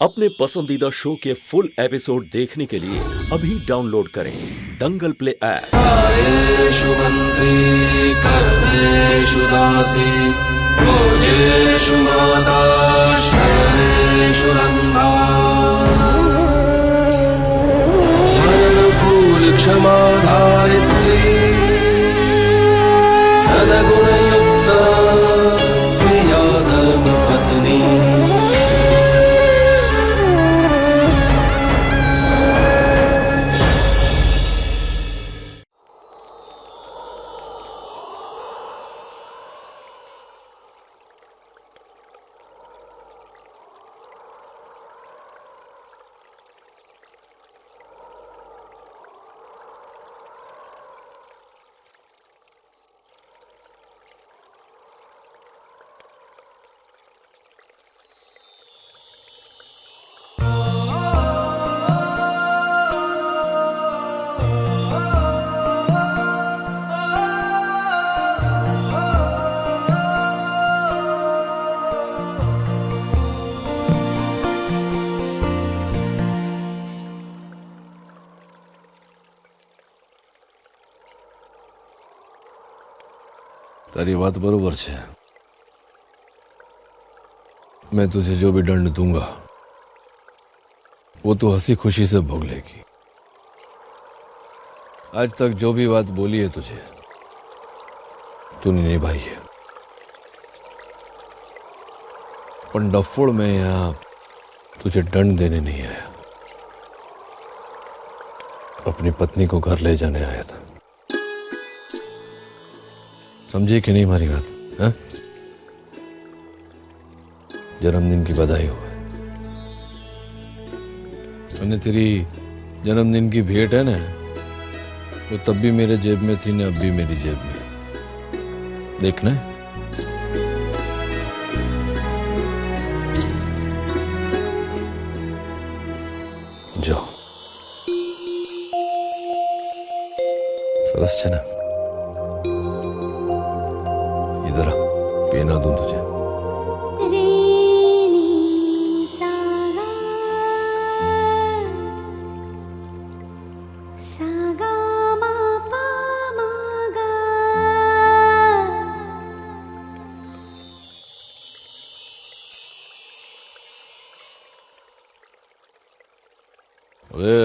अपने पसंदीदा शो के फुल एपिसोड देखने के लिए अभी डाउनलोड करें दंगल प्ले ऐप। आयेषु मंत्री कर्मेषु दासी भोजेषु माता शयनेषु रंभा धननुकूल क्षमा धारित्री सद्गुणयुक्ता प्रिया धर्मपत्नी। तारी बात बरोबर है। मैं तुझे जो भी दंड दूंगा वो तू हंसी खुशी से भोग लेगी। आज तक जो भी बात बोली है तुझे तूने निभाई है। पर डफोड़ में यहां तुझे दंड देने नहीं आया, अपनी पत्नी को घर ले जाने आया था। समझे कि नहीं हमारी बात? हाँ? जन्मदिन की बधाई हो। मैंने तेरी जन्मदिन की भेंट है ना, वो तब भी मेरे जेब में थी ना, अब भी मेरी जेब में। देखना है? जाओ। सरस है ना? इधर आ, पीना दूं तुझे। अरे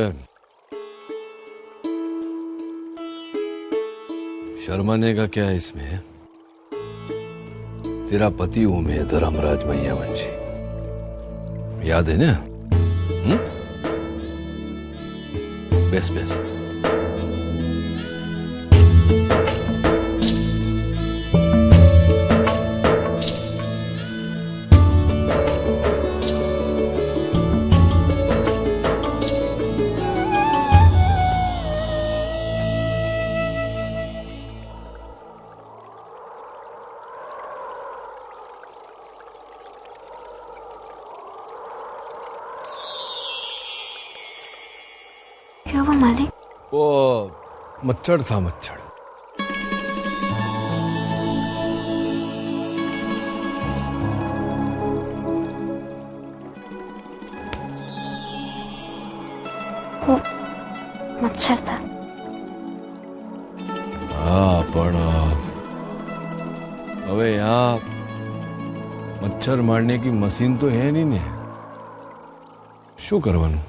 शर्माने का क्या है इसमें? तेरा पति हूं मैं, धर्मराज मैयावंशी, याद है ना? Base base. क्या वो मालिक? वो मच्छर था, मच्छर। वो मच्छर था। हाँ, पण હવે यहाँ मच्छर मारने की मशीन तो है नहीं ने, शू करवानु?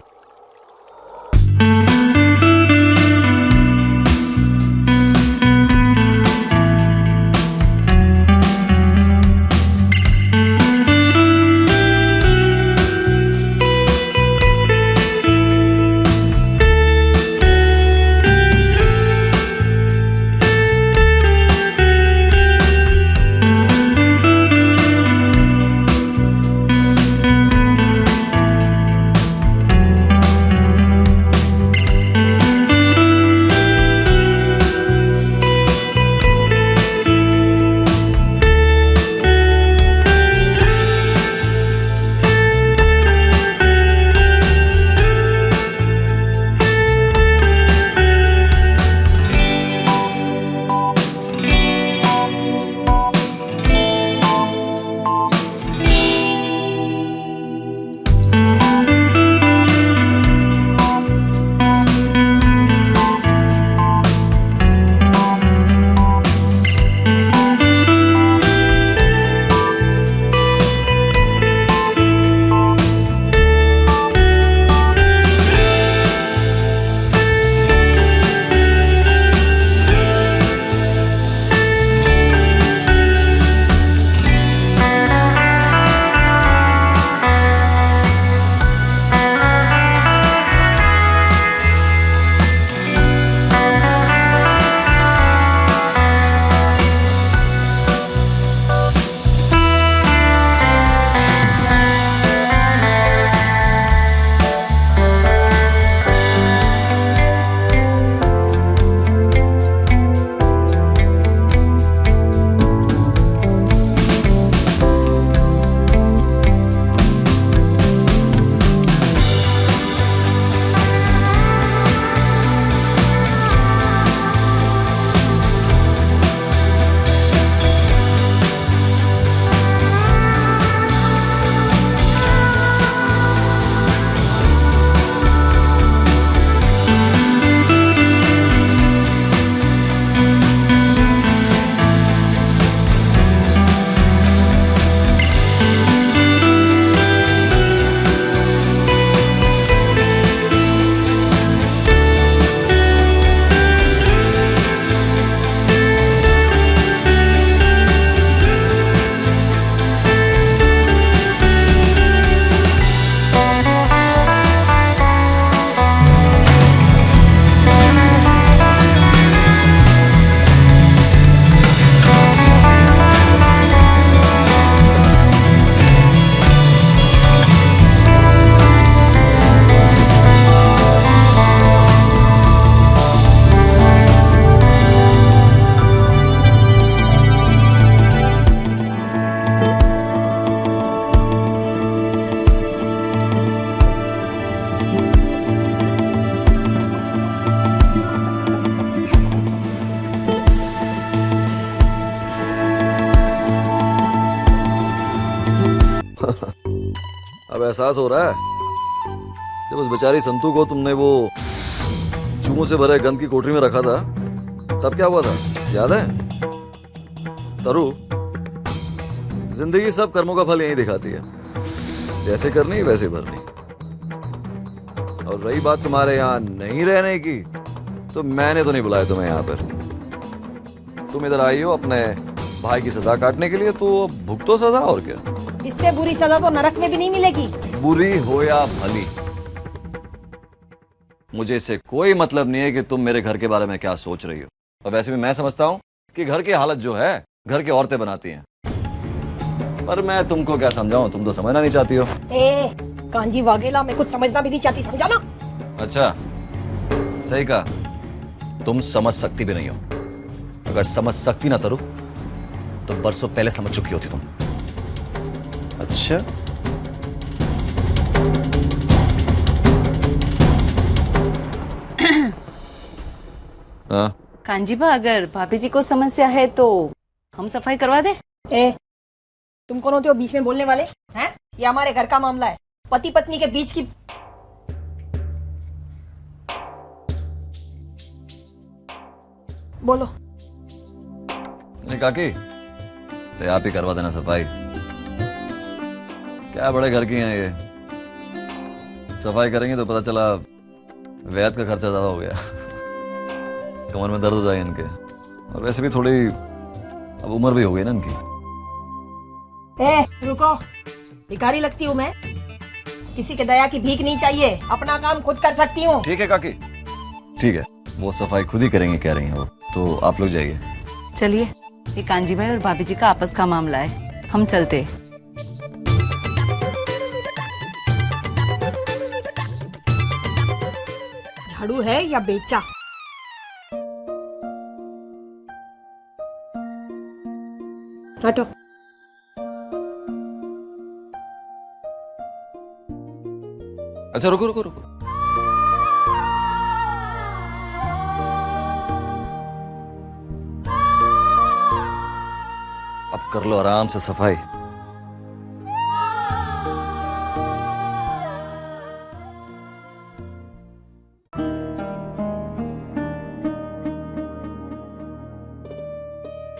एहसास हो रहा है? जब उस बेचारी संतू को तुमने वो चूहों से भरे गंद की कोठरी में रखा था, तब क्या हुआ था, याद है? तरु, जिंदगी सब कर्मों का फल यही दिखाती है, जैसे करनी वैसे भरनी। और रही बात तुम्हारे यहाँ नहीं रहने की, तो मैंने तो नहीं बुलाया तुम्हें यहाँ पर। तुम इधर आई हो अपने भाई की सजा काटने के लिए, तो भुगतो सजा, और क्या। इससे बुरी सजा तो नरक में भी नहीं मिलेगी। बुरी हो या भली, मुझे इससे कोई मतलब नहीं है कि तुम मेरे घर के बारे में क्या सोच रही हो। और वैसे भी मैं समझता हूँ कि घर की हालत जो है घर की औरतें बनाती हैं। पर मैं तुमको क्या समझाऊं, तुम तो समझना नहीं चाहती हो। कांजी वाघेला, मैं कुछ समझना भी नहीं चाहती, समझा ना? अच्छा, सही कहा, तुम समझ सकती भी नहीं हो। अगर समझ सकती ना तरु, तो बरसों पहले समझ चुकी होती तुम। अच्छा, हाँ, कांजीबा, अगर भाभी जी को समस्या है तो हम सफाई करवा दे। तुम कौन होते हो बीच में बोलने वाले? हैं? ये हमारे घर का मामला है, पति पत्नी के बीच की। बोलो। नहीं काकी, ले आप ही करवा देना सफाई। क्या बड़े घर की हैं ये, सफाई करेंगे तो पता चला वैद का खर्चा ज्यादा हो गया। कमर में दर्द हो जाए इनके, और वैसे भी थोड़ी अब उम्र भी हो गई ना इनकी। रुको, भिखारी लगती हूँ मैं? किसी के दया की भीख नहीं चाहिए, अपना काम खुद कर सकती हूँ। ठीक है काकी, ठीक है, वो सफाई खुद ही करेंगे कह रही हैं वो, तो आप लोग जाइए। चलिए, ये कांजी भाई और भाभी जी का आपस का मामला है, हम चलते। झाड़ू है या बेचा? हटो। अच्छा रुको रुको रुको, अब कर लो आराम से सफाई।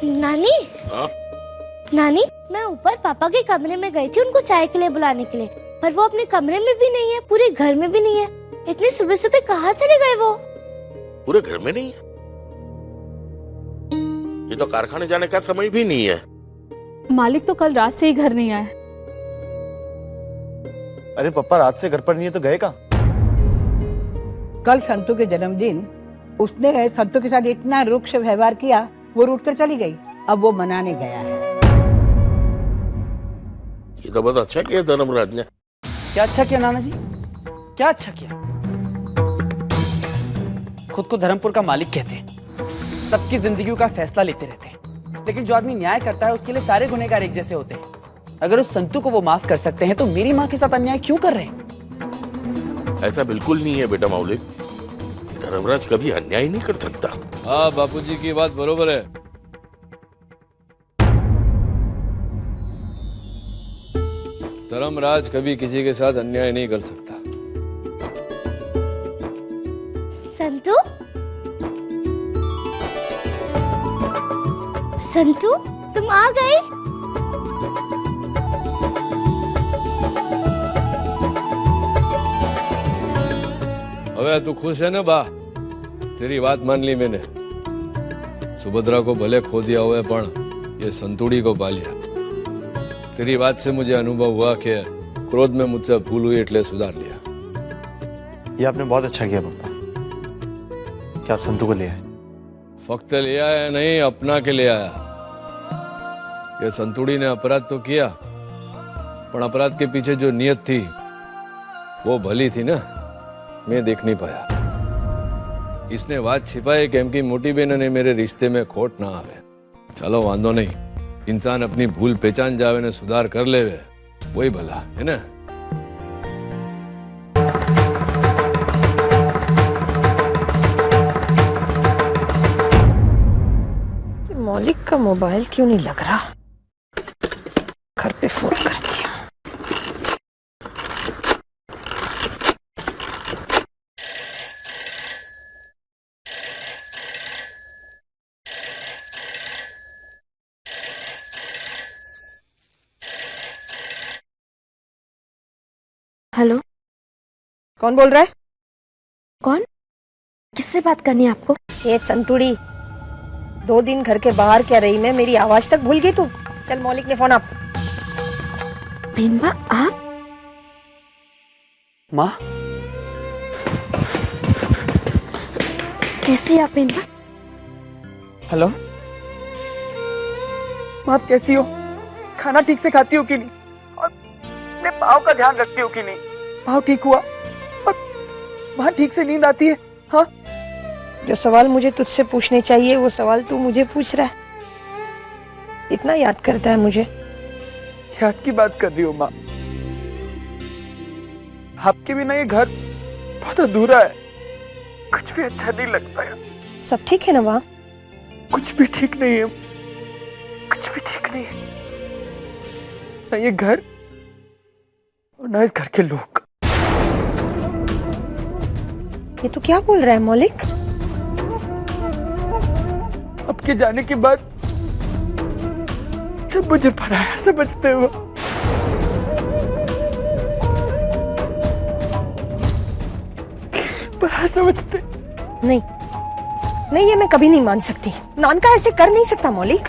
नानी, नानी, मैं ऊपर पापा के कमरे में गई थी उनको चाय के लिए बुलाने के लिए, पर वो अपने कमरे में भी नहीं है, पूरे घर में भी नहीं है। इतनी सुबह सुबह कहाँ चले गए वो? पूरे घर में नहीं है? ये तो कारखाने जाने का समय भी नहीं है। मालिक तो कल रात से ही घर नहीं आया। अरे पापा रात से घर पर नहीं है तो गए कहाँ? कल संतू के जन्मदिन उसने संतू के साथ इतना रुक्ष व्यवहार किया, वो रूठ कर चली गई। अब वो मनाने गया है। ये तो बहुत अच्छा किया धर्मराज ने। क्या अच्छा किया नाना जी, क्या अच्छा किया? खुद को धर्मपुर का मालिक कहते हैं, सबकी जिंदगियों का फैसला लेते रहते हैं, लेकिन जो आदमी न्याय करता है उसके लिए सारे गुनहगार एक जैसे होते हैं। अगर उस संतू को वो माफ कर सकते हैं तो मेरी माँ के साथ अन्याय क्यों कर रहे हैं? ऐसा बिल्कुल नहीं है बेटा मौलिक, धर्मराज कभी अन्याय नहीं कर सकता। हाँ बापूजी की बात बरोबर है। धर्मराज कभी किसी के साथ अन्याय नहीं कर सकता। संतू, संतू, तुम आ गए? अबे तू खुश है ना बा? तेरी बात मान ली मैंने। सुभद्रा को भले खो दिया हुआ पण ये संतुड़ी को पा लिया। तेरी बात से मुझे अनुभव हुआ कि क्रोध में मुझसे भूल हुई, એટલે सुधार लिया। ये आपने बहुत अच्छा किया पापा कि आप संतू को ले आए। फक्त ले आया नहीं, अपना के ले आया। ये संतुड़ी ने अपराध तो किया, पर अपराध के पीछे जो नियत थी वो भली थी ना, मैं देख नहीं पाया। इसने बात छिपाई केम की मोटी बहन ने मेरे रिश्ते में खोट ना आवे। चलो वांधो नहीं, इंसान अपनी भूल पहचान जावे ने सुधार कर लेवे, वही भला है ना। मौलिक का मोबाइल क्यों नहीं लग रहा? घर पे फोन करती हूँ। हेलो, कौन बोल रहा है? कौन? किससे बात करनी है आपको? ये संतुड़ी, 2 दिन घर के बाहर क्या रही मैं, मेरी आवाज तक भूल गई तू। चल मौलिक ने फोन आप। बेनबा आप? माँ कैसी आप बेनबा? हेलो माँ, आप कैसी हो? खाना ठीक से खाती हो कि नहीं? और अपने पाँव का ध्यान रखती हो कि नहीं? पाँव ठीक हुआ? और वहाँ ठीक से नींद आती है? हाँ, जो सवाल मुझे तुझसे पूछने चाहिए वो सवाल तू मुझे पूछ रहा है। इतना याद करता है मुझे। याद की बात कर रही हो माँ? आपके बिना ये घर बहुत अधूरा है, कुछ भी अच्छा नहीं लगता है। सब ठीक है ना वहाँ? कुछ भी ठीक नहीं है, कुछ भी ठीक नहीं है, ना ये घर और ना इस घर के लोग। ये तो क्या बोल रहा है मौलिक? आपके जाने के बाद जब मुझे पराया समझते हो, पराया समझते। नहीं नहीं, ये मैं कभी नहीं मान सकती। नानका ऐसे कर नहीं सकता मौलिक।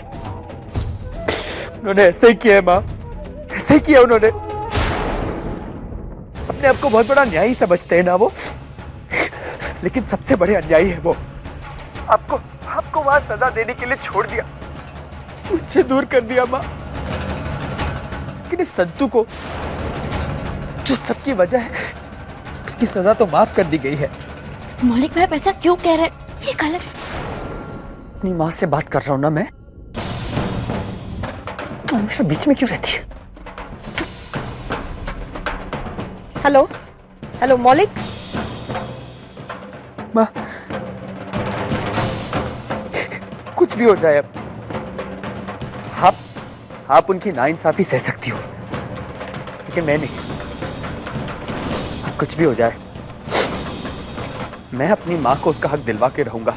उन्होंने ऐसे ही किया है माँ, ऐसे ही किया उन्होंने। अपने आप को बहुत बड़ा न्यायी समझते हैं ना वो, लेकिन सबसे बड़े अन्यायी है वो। आपको वहां सजा देने के लिए छोड़ दिया, मुझसे दूर कर दिया माँ। लेकिन इस संतू को, जो सबकी वजह है, उसकी सजा तो माफ कर दी गई है। मौलिक भाई ऐसा क्यों कह रहे? ये गलत। अपनी माँ से बात कर रहा हूं ना मैं, तो हमेशा बीच में क्यों रहती है? हेलो हेलो मौलिक। माँ, कुछ भी हो जाए अब, आप उनकी नाइंसाफी सह सकती हो, लेकिन मैं नहीं। अब कुछ भी हो जाए, मैं अपनी माँ को उसका हक दिलवा के रहूंगा,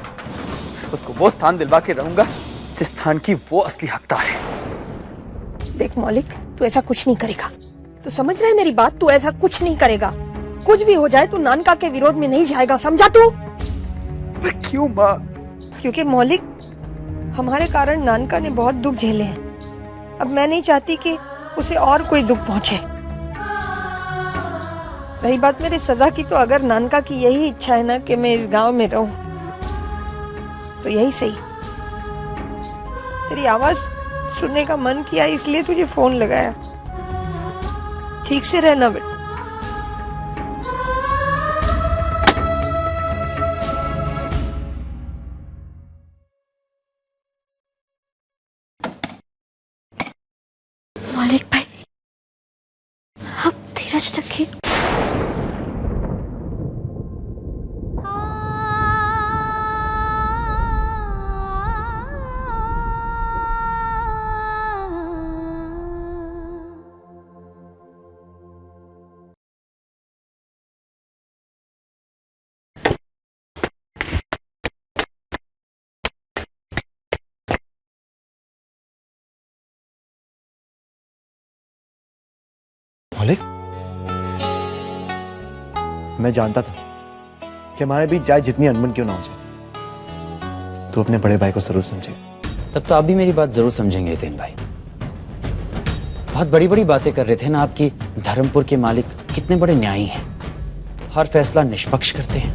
उसको वो स्थान दिलवा के रहूंगा जिस स्थान की वो असली हकदार है। देख मौलिक, तू ऐसा कुछ नहीं करेगा। तू समझ रहा है मेरी बात? तू ऐसा कुछ नहीं करेगा। कुछ भी हो जाए तू नानका के विरोध में नहीं जाएगा, समझा तू? पर क्यों माँ? क्योंकि मौलिक, हमारे कारण नानका ने बहुत दुख झेले हैं। अब मैं नहीं चाहती कि उसे और कोई दुख पहुंचे। रही बात मेरे सजा की, तो अगर नानका की यही इच्छा है ना कि मैं इस गांव में रहूं, तो यही सही। तेरी आवाज सुनने का मन किया, इसलिए तुझे फोन लगाया। ठीक से रहना बेटा। मौलिक भाई, आप धीरज रखिए। मौलिक, मैं जानता था कि हमारे बीच चाहे जितनी अनबन क्यों ना हो जाए, तो अपने बड़े भाई को जरूर समझे। तब तो आप भी मेरी बात जरूर समझेंगे हितेन भाई। बहुत बड़ी बड़ी बातें कर रहे थे ना आपकी धर्मपुर के मालिक कितने बड़े न्यायी हैं, हर फैसला निष्पक्ष करते हैं।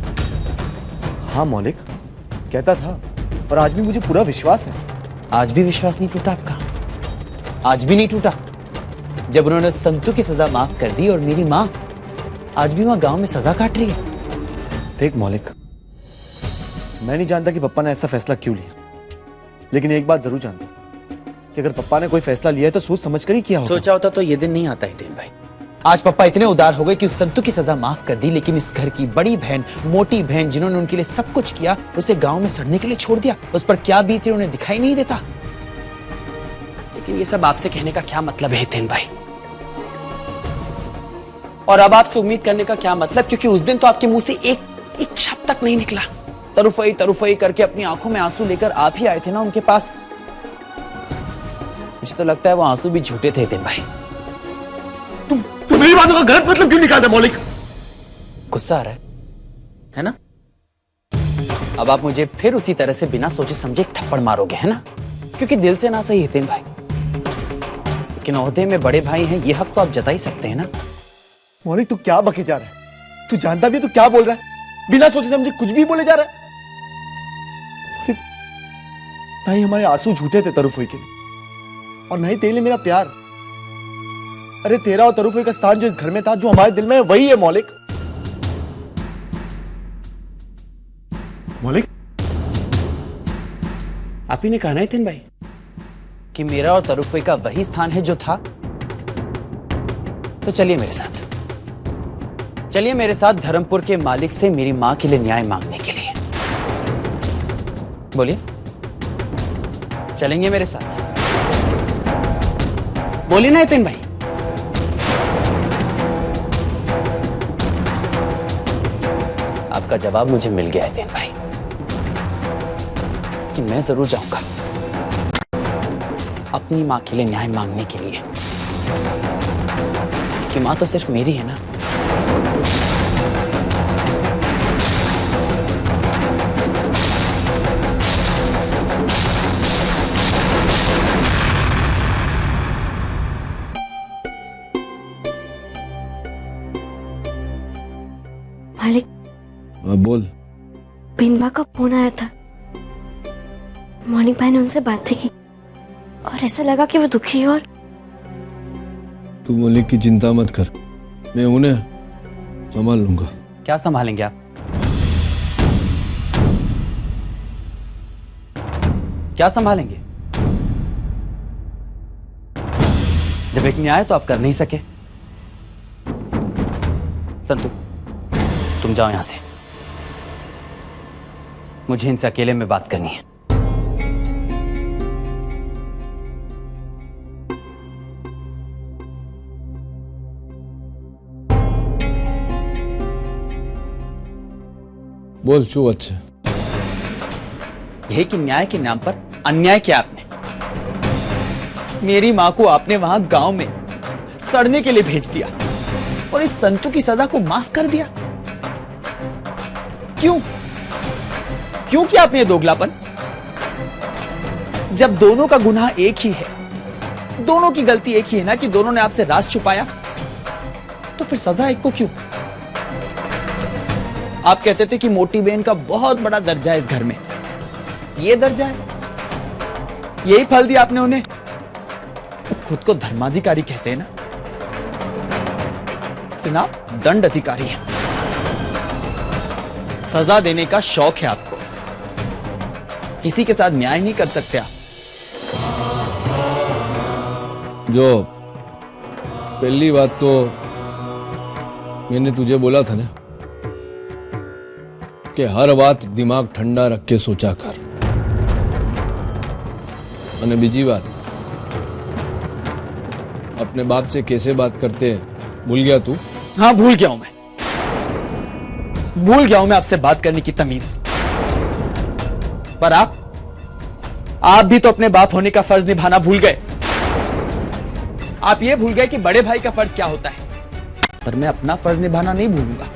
हाँ मौलिक, कहता था, और आज भी मुझे पूरा विश्वास है। आज भी विश्वास नहीं टूटा आपका? आज भी नहीं टूटा जब उन्होंने संतू की सजा माफ कर दी और मेरी माँ आज भी वहां गांव में सजा काट रही है। देख मौलिक, मैं नहीं जानता कि पप्पा ने ऐसा फैसला क्यों लिया, लेकिन एक बात जरूर जानता कि अगर पप्पा ने कोई फैसला लिया है तो सोच समझ कर ही किया होगा। सोचा होता तो ये दिन नहीं आता हितेन भाई। आज पप्पा इतने उदार हो गए कि उस संतू की सजा माफ कर दी, लेकिन इस घर की बड़ी बहन, मोटी बहन, जिन्होंने उनके लिए सब कुछ किया, उसे गांव में सड़ने के लिए छोड़ दिया। उस पर क्या बीती उन्हें दिखाई नहीं देता। लेकिन ये सब आपसे कहने का क्या मतलब है हितेन भाई? और अब आपसे उम्मीद करने का क्या मतलब, क्योंकि उस दिन तो आपके मुंह से एक शब्द तक नहीं निकला। तरुफई तरुफई करके अपनी आंखों में आंसू लेकर आप ही आए थे ना उनके पास। मुझे तो लगता है वो आंसू भी झूठे थे हितेन भाई। तुम मेरी बातों का गलत मतलब क्यों निकालते मौलिक? गुस्सा आ रहा है ना? अब आप मुझे फिर उसी तरह से बिना सोचे समझे एक थप्पड़ मारोगे, है ना? क्योंकि दिल से ना सही हितेन भाई, लेकिन ओहदे में बड़े भाई हैं, ये हक तो आप जता ही सकते हैं ना। मौलिक तू क्या बके जा रहा है? तू जानता भी है तू क्या बोल रहा है? बिना सोचे समझे कुछ भी बोले जा रहा है। ना ही हमारे आंसू झूठे थे तरुफोई के, और ना ही तेरे लिए मेरा प्यार। अरे तेरा और तरुफोई का स्थान जो इस घर में था, जो हमारे दिल में है, वही है मौलिक। मौलिक आप ही ने कहा ना हितेन भाई कि मेरा और तरुफोई का वही स्थान है जो था। तो चलिए मेरे साथ, चलिए मेरे साथ धर्मपुर के मालिक से मेरी मां के लिए न्याय मांगने के लिए। बोलिए, चलेंगे मेरे साथ? बोलिए ना हितेन भाई। आपका जवाब मुझे मिल गया हितेन भाई कि मैं जरूर जाऊंगा अपनी मां के लिए न्याय मांगने के लिए, कि मां तो सिर्फ मेरी है ना। मालिक, बोल। बिनबा का फोन आया था। मौलिक भाई ने उनसे बातें की और ऐसा लगा कि वो दुखी है। और तू मौलिक की चिंता मत कर, मैं उन्हें संभाल लूंगा। क्या संभालेंगे आप? क्या संभालेंगे? जब एक न्याय तो आप कर नहीं सके। संतु, तुम जाओ यहां से, मुझे इनसे अकेले में बात करनी है। बोल चू अच्छे। यही कि न्याय के नाम पर अन्याय किया आपने। मेरी मां को आपने वहां गांव में सड़ने के लिए भेज दिया और इस संतु की सजा को माफ कर दिया। क्यों? क्यों किया आपने ये दोगलापन? जब दोनों का गुनाह एक ही है, दोनों की गलती एक ही है ना, कि दोनों ने आपसे राज छुपाया, तो फिर सजा एक को क्यों? आप कहते थे कि मोटी बहन का बहुत बड़ा दर्जा है इस घर में, ये दर्जा है, यही फल दिया आपने उन्हें। खुद को धर्माधिकारी कहते हैं ना, इतना दंड अधिकारी है। सजा देने का शौक है आपको, किसी के साथ न्याय नहीं कर सकते आप। जो पहली बात तो मैंने तुझे बोला था ना कि हर बात दिमाग ठंडा रख के सोचा कर। और बीजी बात, अपने बाप से कैसे बात करते भूल गया तू? हाँ, भूल गया हूं मैं, भूल गया हूं मैं आपसे बात करने की तमीज। पर आप भी तो अपने बाप होने का फर्ज निभाना भूल गए। आप ये भूल गए कि बड़े भाई का फर्ज क्या होता है। पर मैं अपना फर्ज निभाना नहीं भूलूंगा।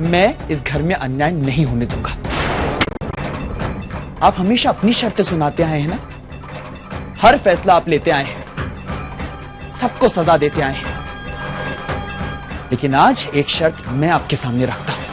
मैं इस घर में अन्याय नहीं होने दूंगा। आप हमेशा अपनी शर्तें सुनाते आए हैं ना, हर फैसला आप लेते आए हैं, सबको सजा देते आए हैं, लेकिन आज एक शर्त मैं आपके सामने रखता हूं।